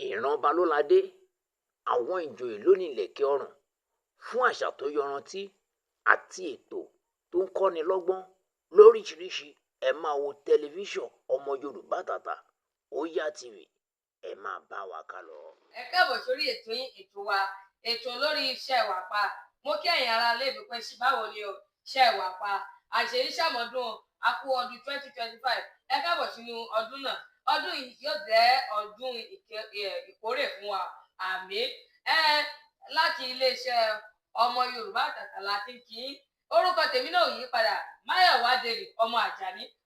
ìran balóládé àwọn ìjòyè ló ní ìlẹ̀kẹ̀ ọrùn fún àṣà tó yọrantí àti ètò tó ń kọ́ni lọ́gbọ́n lóríṣiríṣi. Ẹ máa wo tẹlifíṣàn ọmọ Yorùbá Àtàtà Óyá TV, ẹ máa bá wa ká lọ. Ẹ káàbọ̀ sórí ètò yín, ètò wa, ètò lórí iṣẹ́ ìwà pa. Mo kí ẹ̀yin ará ilé mi pé báwo ni o, iṣẹ́ ìwà pa àṣeyí ṣàmọ́dún a kú ọdún 2025. Ẹ káàbọ̀ sínú ọdún náà. Ọdún yìí yóò jẹ́ ọdún ìkórè fún wa. Àmín. Láti iléeṣẹ́ ọmọ Yorùbá Àtàtà láti kí í. Orúkọ tèmi náà ò yí padà, Máyọ̀wá Dèrè ọmọ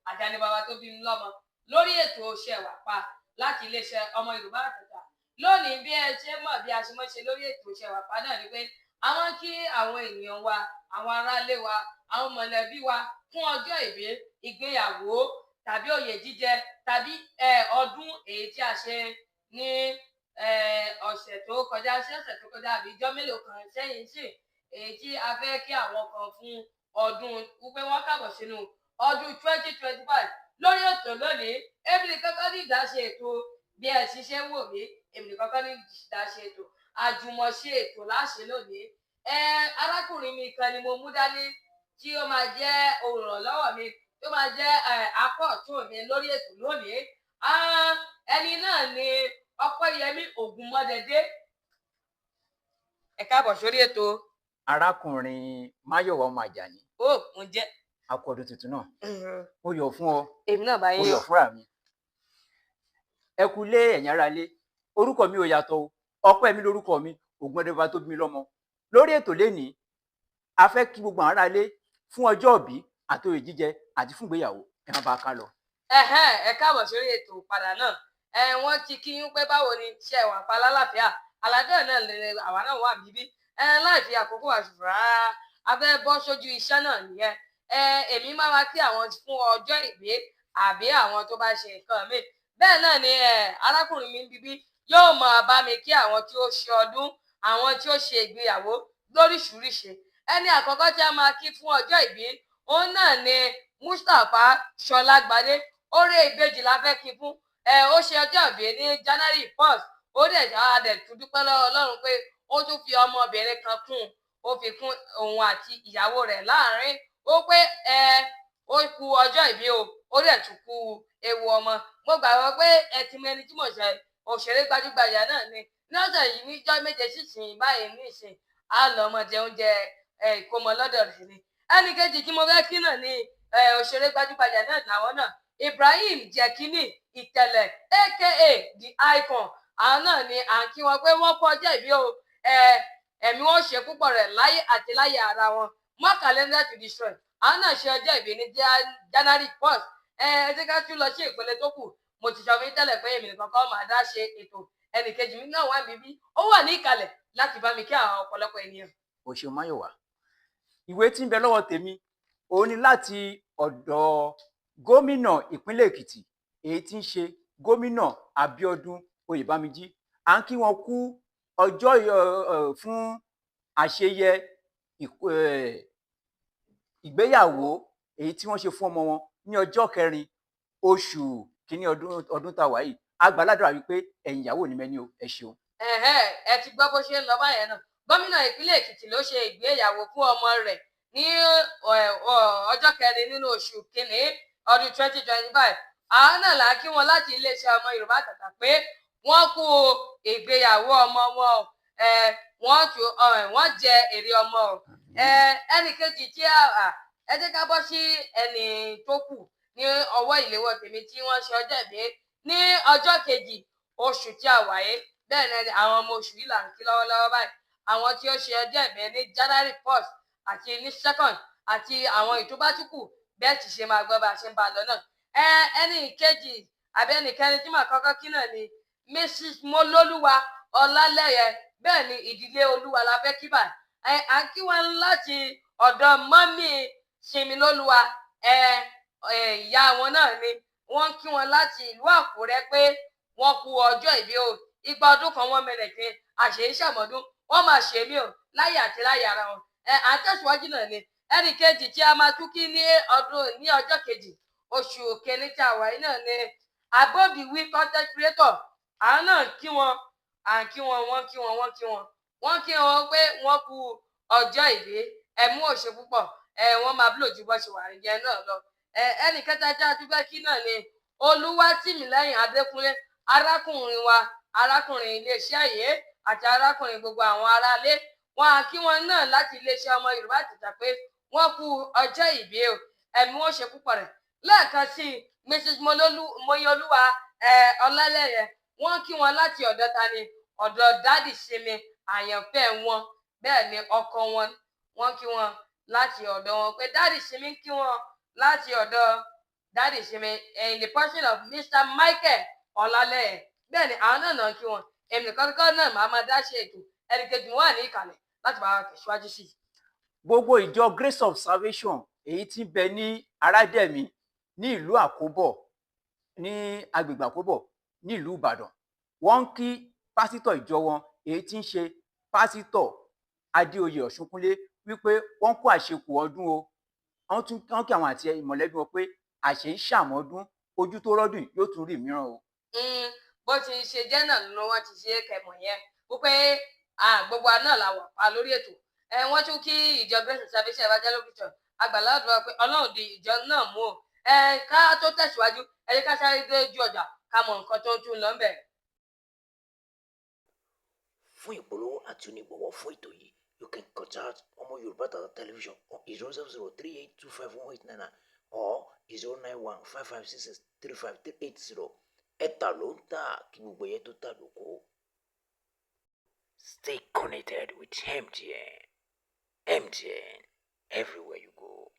Àjàní bàbá tó bí mi lọ́mọ, lórí ètò iṣẹ́ ìwà pa láti iléeṣẹ́ ọmọ Yorùbá Àtàtà. Lónìí bí ẹ ṣe mọ̀ bí a ṣe mọ̀ ṣe lórí ètò iṣẹ́ ìwà pa náà ni pé àwọn kí àwọn ènìyàn wa, àwọn aráalé wa, àwọn mọ̀lẹ́bí wa fún ọjọ́ ìbí, ìgbéyàwó tàbí oyè jíjẹ tàbí ọdún èyí tí a ṣe ní ọ̀sẹ̀ tó kọjá àbí ijọ́ mélòó kan sẹ́yìn sí, èyí tí a fẹ́ kí àwọn kan fún ọdún wípé wọ́n káàbọ̀ sínú ọdún 2025. Lórí ètò lónìí, èmi nìkan kọ́ ní ìdáṣe ètò bí ẹ ti ṣe ń wò mí, èmi nìkan kọ́ ní ìdáṣe ètò, àjùmọ̀ṣe ètò láṣẹ lónìí. Arákùnrin mi kan ni mo mú dání tí ó máa jẹ́ olùrànlọ́wọ́ mi, tó máa jẹ́ apá ọ̀tún mi lórí ètò lónìí. Ẹni náà ni Ọpẹ́yẹmí Ògúnmọ́dẹdé. Ẹ káàbọ̀ sórí ètò. Arákùnrin Máyọ̀wá ọmọ Àjàní. Mo jẹ́. A kú ọdún tuntun náà. Ó yọ̀ fún ọ. Èmi náà bá yín yọ̀. Ó yọ̀ fúnra mi. Ẹ kú lé ẹ̀yin ará ilé. Orúkọ mi ò yàtọ̀ o. Ọpẹ́yẹmí lórúkọ mi, Ògúnmọ́dẹdé bá tó bí mi lọ́mọ. Lórí ètò lénìí, a fẹ́ kí gbogbo àwọn ará ilé fún ọjọ́ ìbí àti oyè jíjẹ àti fún ìgbéyàwó. Ẹ máa bá a ká lọ. Ẹ káàbọ̀ sórí ètò padà náà. Wọ́n ti kí yín pé báwo ni iṣẹ́ ìwà pa lálàáfíà. Àlàáfíà náà lè àwa náà wà níbí. Láì fi àkókò àṣùfò rárá, a fẹ́ bọ́ sójú iṣẹ́ náà nìyẹn. Èmi máa wá kí àwọn fún ọjọ́ ìbí àbí àwọn tó bá ṣe nǹkan mi. Bẹ́ẹ̀ náà ni arákùnrin mi bíbí yóò máa bá mi kí àwọn tí ó ṣe ọdún, àwọn tí ó ṣe ìgbéyàwó lóríṣiríṣi. Ẹni àkọ́kọ́ tí a máa kí fún ọjọ́ ìbí, òun náà ni Mustapha Ṣọlágbadé. Oore ìbejì la fẹ́ kí fún. Ó ṣe ọjọ́ ìbí ní January 1st. Ó dẹ̀ tún dúpẹ́ lọ́wọ́ Ọlọ́run pé ó tún fi ọmọbìnrin kan kún, ó fi kún òun àti ìyàwó rẹ̀ láàrin. Ó pé ó kú ọjọ́ ìbí o, ó dẹ̀ tún kú ewu ọmọ. Mo gbàgbọ́ pé ẹ ti mọ ẹni tí mo ṣe òṣèré gbajúgbajà náà ni. Ní ọ̀sẹ̀ yìí níjọ́ méje sísìn báyìí nísìn, á lọ ọmọ jẹ oúnjẹ ìkómọ lọ́dọ̀ rẹ̀ ni. Ẹnì kejì tí mo fẹ́ kí náà ni òṣèré gbajúgbajà náà làwọn náà, Ibrahim Jekini Ìtẹ̀lẹ̀ aka The Icon. Àwọn náà ni à ń kí wọn pé wọ́n kú ọjọ́ ìbí o. Ẹ̀mí wọn ṣe púpọ̀ rẹ̀ láyé àti láyé ara wọn. More calendar to destroy. Àwọn náà ṣe ọjọ́ ìbí ní January 1st. Ẹ jẹ́ ká tún lọ sí ìpele tó kù. Mo ti sọ fún yín tẹ́lẹ̀ pé èmi nìkan kọ́ máa dá ṣe ètò. Ẹnì kejì mi náà wà bíbí. Ó wà ní ìkàlẹ̀ láti bá mi kí àwọn ọ̀pọ̀lọpọ̀ ènìyàn. O ṣeun Máyọ̀wá. Ìwé tí ń bẹ lọ́wọ́ tèmi, òun ni láti ọ̀dọ̀ gómìnà ìpínlẹ̀ Èkìtì, èyí tí ń ṣe gómìnà Abíọ́dún Oyèbámijí. À ń kí wọn kú ọjọ́ fún àṣeyẹ ìgbéyàwó èyí tí wọ́n ṣe fún ọmọ wọn ní ọjọ́ 4 oṣù kìíní ọdún tá a wà yìí. A gbà ládùúrà wípé ẹ̀yin ìyàwó ni mẹ́ni o, ẹ ṣeun. Ẹ ti gbọ́ bó ṣe ń lọ báyẹn náà. Gómìnà ìpínlẹ̀ Èkìtì ló ṣe ìgbéyàwó fún ọmọ rẹ̀ ní ọjọ́ 4 nínú oṣù kìíní ọdún 2025. Àwọn náà là á kí wọn láti iléeṣẹ́ ọmọ Yorùbá Àtàtà pé wọ́n kú ìgbéyàwó ọmọ wọn. Wọ́n jẹ èrè ọmọ. Ẹnì kejì tí ẹ jẹ́ ká bọ́ sí ẹnì tó kù ní ọwọ́ ìléwọ́ tèmi tí wọ́n ṣe ọjọ́ ìbí ní ọjọ́ 2 oṣù tí a wà yìí. Bẹ́ẹ̀ ni àwọn ọmọ oṣù yìí là ń kí lọ́wọ́lọ́wọ́ báyìí. Àwọn tí ó ṣe ọjọ́ ìbí ní January 1st àti ní 2nd àti àwọn ìtúbátúkù bẹ́ẹ̀ ti ṣe máa gbọ́ bá a ṣe ń bá a lọ náà. Ẹnì kejì àbí ẹnì kẹrin tí màá kọ́kọ́ kí náà ni Mrs. Molólúwa Ọlálẹ́yẹ. Bẹ́ẹ̀ ni ìdílé Olúwa la fẹ́ kí báyìí. À ń kí wọn láti ọ̀dọ̀ mọ́mì Similólúwa. Ìyá wọn náà ni wọ́n kí wọn láti ìlú Àkúrẹ́ pé wọ́n kú ọjọ́ ìbí o. Igba ọdún kan wọ́n mẹ́lẹ̀kẹ́ àṣeyí ṣàmọ́dún. Wọ́n máa ṣe mí o láyé àti láyé ara wọn. À ń tẹ̀síwájú náà ni ẹnì kejì tí a máa tún kí ní ọjọ́ 2 oṣù kìíní tí a wà yìí náà ni Abobiwi content creator. àwọn náà kí wọn wọ́n kí wọn pé wọ́n kú ọjọ́ ìbí ẹ̀mú òṣè púpọ̀ wọ́n máa búlò ju bọ́ ṣe wà yẹn náà lọ. Ẹnì kẹta tí a tún fẹ́ kí náà ni Olúwatìmílẹ́yìn Adékúnlé, arákùnrin wa, arákùnrin iléeṣẹ́ yìí àti arákùnrin gbogbo àwọn aráalé. Wọn á kí wọn náà láti iléeṣẹ́ ọmọ Yorùbá Àtàtà pé wọ́n kú ọjọ́ ìbí o, ẹ̀mú òṣè púpọ̀ rẹ̀. Lẹ́ẹ̀kan sí Mrs. Moyolúwa Ọlálẹ́yẹ, wọ́n kí wọn láti ọ̀dọ̀ ta ni ọ̀dọ̀ dádì Simi àyànfẹ́ wọn, bẹ́ẹ̀ ni ọkọ wọn. Wọ́n kí wọn láti ọ̀dọ̀ wọn pé dádì Simi kí wọn láti ọ̀dọ̀ dádì Simi in the person of Mr. Michael Ọlálẹ́yẹ. Bẹ́ẹ̀ ni àwọn náà kí wọn. Èmi nìkan náà máa dá ṣe ètò, ẹnìkejì wọn wà ní ìkàlẹ̀ láti bá wa tẹ̀síwájú sí i. Gbogbo ìjọ Grace of Salvation èyí tí ń bẹ ní Arádẹ̀mí ní ìlú Àkóbọ̀, ní agbègbè Àkóbọ̀ ní ìlú Ìbàdàn, wọ́n ń kí pásítọ̀ ìjọ wọn èyí tí ń ṣe pásítọ̀ Adéoyè Ọ̀ṣúnkúnlé wípé wọ́n kú àṣekù ọdún o. Wọ́n kí àwọn àti mọ̀lẹ́bí wọn pé àṣẹ ń ṣàmọ́dún, ojú tó rọ́dún yóò tún rí mìíràn o. Bó ti ṣe jẹ́ náà ló wọ́n ti ṣe kẹmọ̀ yẹn wípé gbogbo àná la wà pa lórí ètò. Wọ́n tún kí ìjọ Grace of Salvation Evangelical Church Àgbàlá Àdúrà pé Ọlọ́run di ìjọ náà mú o. Ká tó tẹ̀síwájú ẹ jẹ́ ká sáré dé ojú ọjà ká mọ nǹkan tó ń tún lọ ńbẹ̀. Fún ìpolówó àti onígbọ̀wọ́ fún ètò yìí, you can contact Ọmọ Yorùbá Àtàtà Television on 07038251899 or 09155663580. Ẹ̀ta ló ń tà kí gbogbo yẹn tó tà lóko. Stay connected with MTN. MTN, everywhere you go.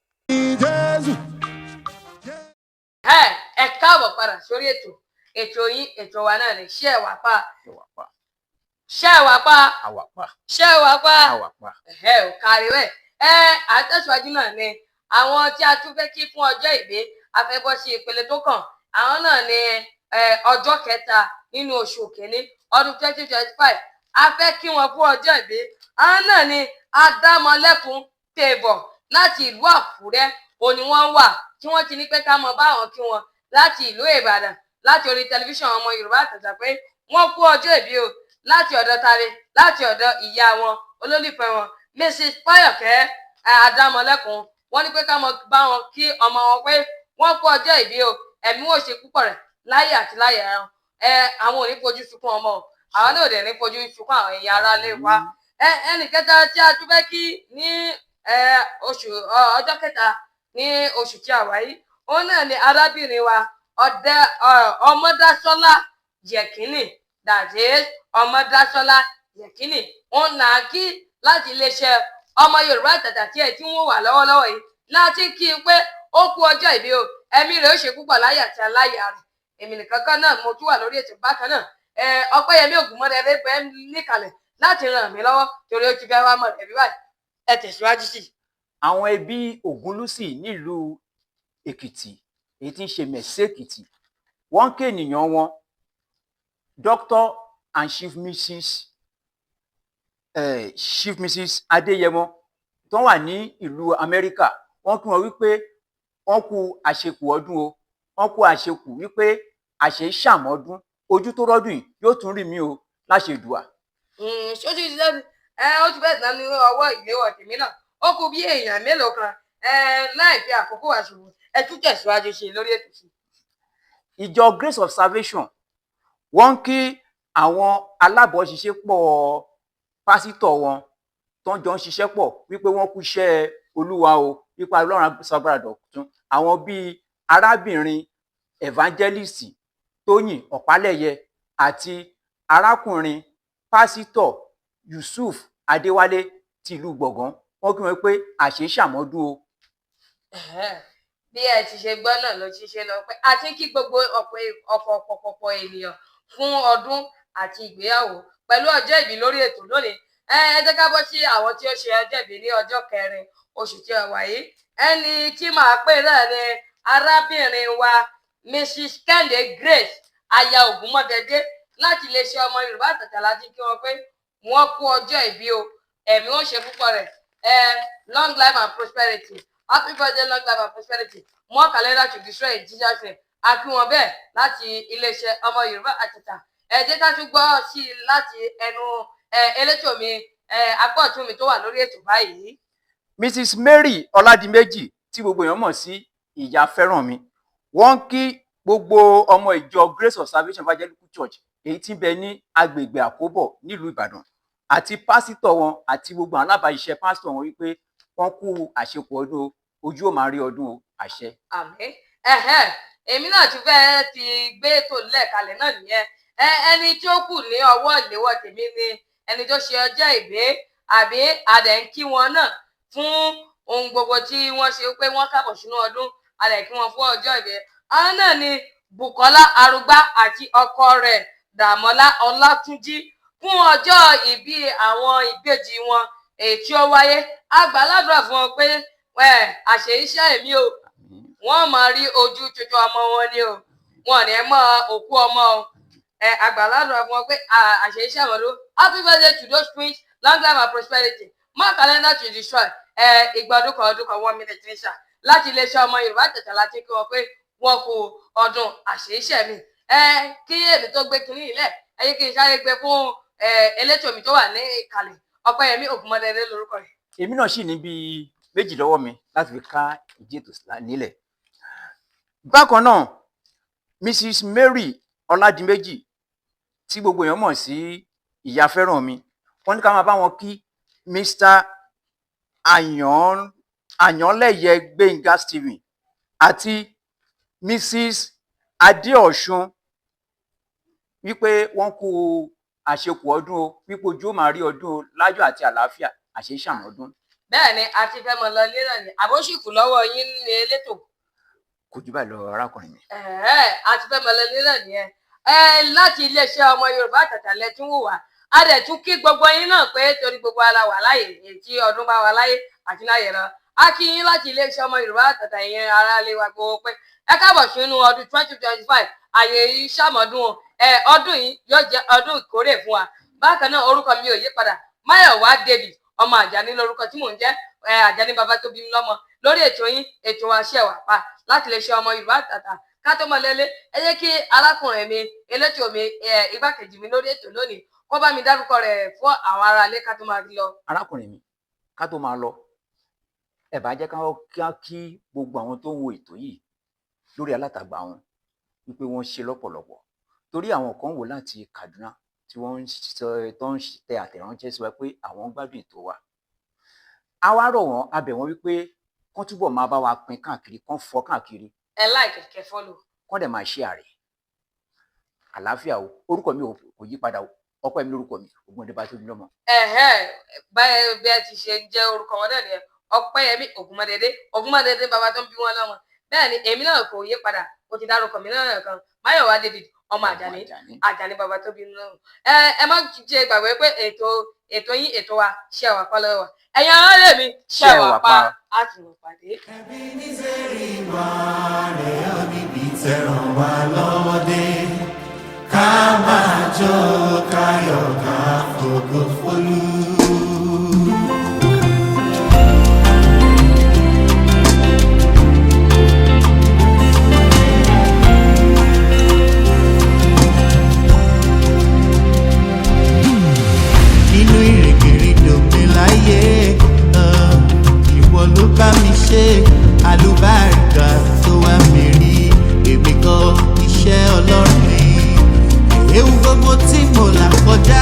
Ẹ káàbọ̀ padà sórí ètò yín, ètò wa náà ni ṣé ẹ wà pa. Ò kárí rẹ̀. Àtẹ̀síwájú náà ni àwọn tí a tún fẹ́ kí fún ọjọ́ ìbí afẹ́bọ́ sí ìpele tó kàn. Àwọn náà ni ọjọ́ kẹta nínú oṣù kìíní ọdún 2025. A fẹ́ kí wọn fún ọjọ́ ìbí. Àwọn náà ni Adámọlẹ́kun Tèbọ̀ láti ìlú Àkúrẹ́ òní wọ́n wà tí wọ́n ti ní pé ká mọ bá wọn kí wọn láti ìlú Ìbàdàn láti orí tẹlifíṣàn Ọmọ Yorùbá Àtàtà pé wọ́n kú ọjọ́ ìbí o láti ọ̀dọ̀ tare láti ọ̀dọ̀ ìyá wọn olólùfẹ́ wọn Mrs. Fáyọ̀kẹ́ Adámọlẹ́kun. Wọ́n ní pé ká mọ bá wọn kí ọmọ wọn pé wọ́n kú ọjọ́ ìbí o, ẹ̀mí ò ṣe púpọ̀ rẹ̀ láyé àti láyé ẹran. Àwọn ò ní fojú sunkún ọmọ o, àwọn náà ò dẹ̀ ní fojú sunkún àwọn èèyàn ará lé wa. Ẹnì kẹta tí a tún fẹ́ kí ní ọjọ́ kẹta ní oṣù tí a wà yìí, òun náà ni arábìnrin wa Ọmọdásọ́lá Yẹ̀kínì, that is Ọmọdásọ́lá Yẹ̀kínì. Òun là á kí láti iléeṣẹ́ Ọmọ Yorùbá Àtàtà tí ẹ̀ tí wọ́n wà lọ́wọ́lọ́wọ́ yìí láti kí i pé ó kú ọjọ́ ìbí o, ẹ̀mí rẹ̀ ó ṣe púpọ̀ láyé àti aláyé rẹ̀. Èmi nìkan kan náà mo tún wà lórí ètò bákan náà. Ọpẹ́yẹmí Ògúnmọ́dé bẹ́ẹ̀ níkàlẹ̀ láti ràn mí lọ́wọ́ torí ó ti fẹ́ wá mọ̀ ẹ̀bí báyìí. Ẹ tẹ̀síwájú sí i. Àwọn ẹbí Ògúnlúsì nílùú Èkìtì èyí tí ń ṣe Mẹ̀sí Èkìtì, wọ́n ké ènìyàn wọn Dr. and Chief Mrs. Adéyẹmọ tó wà ní ìlú Amẹ́ríkà. Wọ́n kí wọn wípé wọ́n kú àṣekù ọdún o, wọ́n kú àṣekù wípé àṣẹ ṣàmọ́dún, ojú tó rọ́dún yìí yóò tún rí mi o láṣẹ Èdùà. Ṣojú ti lẹ́nu ó ti bẹ́ẹ̀ tán ní ọwọ́ ìléwọ́ tèmi náà. Ó kù bí èèyàn mélòó kan láì fi àkókò wá ṣòwò ẹ tún tẹ̀síwájú ṣe lórí ètò sí. Ìjọ Grace of Salvation wọ́n ń kí àwọn alábọ̀ọ́ṣiṣẹ́pọ̀ pásítọ̀ wọn tó ń jọ ń ṣiṣẹ́ pọ̀ wípé wọ́n kú iṣẹ́ Olúwa o, wípé Ọlọ́run agbára dọ̀tun. Àwọn bíi arábìnrin evangelist Tóyìn Ọ̀pálẹ̀yẹ àti arákùnrin pásítọ̀ Yusuf Adéwálé ti ìlú Gbọ̀ngán. Wọ́n kí wọn pé àṣẹ ṣàmọ́dún o. Bí ẹ ti ṣe gbọ́ náà ló ti ṣe lọ pé àti kí gbogbo ọ̀pọ̀ ènìyàn fún ọdún àti ìgbéyàwó pẹ̀lú ọjọ́ ìbí lórí ètò lónìí. Ẹ jẹ́ ká bọ́ sí àwọn tí ó ṣe ọjọ́ ìbí ní ọjọ́ kẹrin oṣù tí a wà yìí. Ẹni tí màá pè náà ni arábìnrin wa Mrs. Kẹ́hìndé Grace aya Ògúnmọ́dédé láti iléeṣẹ́ Ọmọ Yorùbá Àtàtà láti kí wọn pé wọ́n kú ọjọ́ ìbí o, ẹ̀mí ó ṣe púpọ̀ rẹ̀. Long life and prosperity, happy birthday, long life and prosperity, more calendar to destroy in Jesus name. A kí wọn bẹ́ẹ̀ láti iléeṣẹ́ Ọmọ Yorùbá Àtàtà. ẹ jẹ́ ká tún gbọ́ sí i láti ẹnu elétò mi apá ọ̀tún mi tó wà lórí ètò báyìí. Mrs Mary Ọládìméjì tí gbogbo èèyàn mọ̀ sí ìyá Fẹ́rànmi, wọ́n kí gbogbo ọmọ ìjọ Grace of Salvation Evangelical Church èyí tí ń bẹ ní agbègbè Àkóbọ̀ nílùú Ìbàdàn àti pásítọ̀ wọn àti gbogbo àwọn alábàáṣiṣẹ́ pásítọ̀ wọn wípé wọ́n kú àṣepọ̀ ọdún ojú ò máa rí ọdún àṣẹ. Àmín. Èmi náà ti fẹ́ ti gbé ètò lẹ́ẹ̀kalẹ̀ náà nìyẹn. Ẹni tí ó kù ní ọwọ́ ìléwọ́ tèmi ni ẹni tó ṣe ọjọ́ ìbí àbí adẹ̀ ń kí wọn náà fún ohun gbogbo tí wọ́n ṣe pé wọ́n kábọ̀ sínú ọdún, adẹ̀ kí wọn fún ọjọ́ ìbí. Àwọn náà ni Bùkọ́lá Arúgbá àti ọkọ rẹ̀ Dàmọ́lá Ọlátúnjí fún ọjọ́ ìbí àwọn ìbejì wọn èyí tí ó wáyé. A gbà ládùúrà fún wọn pé àṣẹ iṣẹ́ èmi o, wọ́n máa rí ojú tuntun ọmọ wọn ni o, wọn ò ní mọ òkú ọmọ o. A gbà ládùúrà fún wọn pé àṣẹ iṣẹ́ wọn ló. Happy birthday to those twins, long life and prosperity. Mark calendar to destroy. Ìgbà ọdún kan 1 minute ní ṣá. Láti iléeṣẹ́ ọmọ Yorùbá Àtàtà láti kí wọn pé wọ́n kú ọdún àṣẹ iṣẹ́ mi. Kí èmi tó gbé kinní ilẹ̀, ẹ yé kí n sáré gbé fún elétò mi tó wà ní ìkàlẹ̀. Ọpẹ́yẹmí Ògúnmọ́dẹ̀dẹ̀ lórúkọ rẹ̀. Èmi náà sì ní bíi méjì lọ́wọ́ mi láti fi ká ìdí ètò nílẹ̀. Bákan náà, Mrs Mary Ọládìméjì tí gbogbo èèyàn mọ̀ sí ìyá Fẹ́rànmi, wọ́n ní ká máa bá wọn kí Mr Àyànlẹ́yẹ Gbénga Stephen àti Mrs Adéọ̀ṣun wípé wọ́n kú àṣekù ọdún o, wípé ojú ó máa rí ọdún láyọ̀ àti àlàáfíà àṣeṣàmọ́ ọdún. Bẹ́ẹ̀ ni a ti fẹ́ mọ lọ ilé náà ni àbóṣìkù lọ́wọ́ yín ní elétò. Kò jù báyìí lọ arákùnrin mi. A ti fẹ́ mọ lọ ilé náà nìyẹn. Láti iléeṣẹ́ ọmọ Yorùbá Àtàtà lẹ́tún wò wá. A dẹ̀ tún kí gbogbo yín náà pé torí gbogbo ara wà láyè tí ọdún bá wà láyé àti láyè lọ. A kí yín láti iléeṣẹ́ ọmọ Yorùbá Àtàtà ìyẹn ara lè wá gbogbo pé ẹ káàbọ̀ sínú ọdún 2025 àyè ìṣàmọ́dún ọdún yìí yóò jẹ́ ọdún ìkórè fún wa. Bákan náà orúkọ mi ò yí padà, Máyọ̀wá David ọmọ Àjàní lórúkọ tí mò ń jẹ́, Àjàní bàbá tó bí mi lọ́mọ lórí ètò yín ètò Àṣẹ Wà Pa láti lè ṣe ọmọ Yorùbá Àtàtà. Ká tó mọ lélẹ̀, ẹ jẹ́ kí arákùnrin mi elétò mi igbákejì mi lórí ètò lónìí kó bá mi dárúkọ rẹ̀ fún àwọn aráalé ká tó máa lọ. Arákùnrin mi, ká tó máa lọ, ẹ bá jẹ́ ká kí gbogbo àwọn tó ń wo ètò yìí lórí alátagbà wọn wípé wọ́n ṣe lọ́pọ̀lọpọ̀, torí àwọn kan wò láti Kaduna tí wọ́n ń tẹ àtẹ̀ránṣẹ́ sí wa pé àwọn gbádùn ètò wa. A wá rọ̀ wọ́n, a bẹ̀ wọ́n wípé kán túbọ̀ máa bá wa pín káàkiri, kán fọ́ káàkiri. Ẹ like kẹ́ follow. Kán dẹ̀ máa share rẹ̀. Àlàáfíà o, orúkọ mi kò yí padà o, Ọpẹ́yẹmí lórúkọ mi, Ògúnmọ́dé bá tóbi lọ́mọ. Báyìí bí ẹ ti ṣe jẹ́ orúkọ wọn náà nìyẹn, Ọpẹ́yẹmí Ògúnmọ́dẹ̀dẹ̀ bàbá tó ń bí wọn lọ́mọ. Bẹ́ẹ̀ ni èmi náà kò yí padà, mo ti dárúkọ mi náà kan, Máyọ̀wá David ọmọ Àjàní bàbá tó bí mi lọ́mọ. Ẹ má ṣe gbàgbé pé ètò yín ètò wa Ṣé Wà Pa lọ́wọ́. Ẹ̀yin ará mi Ṣé Wà Pa á sì mọ̀ pàdé. Ẹbí ní sẹ́rí wá rẹ̀ ọ́ níbi tẹ̀ràn wá lọ́wọ́ dé. Ká máa jó káyọ̀ ká fògo fólú. Nínú ìrìnkèrindò mi láyé, ìwọ ló bá mi ṣe àlùbáríkà tó wá mi rí, èmi kọ́ iṣẹ́ Ọlọ́run ni. Ewu gbogbo tí mo là kọjá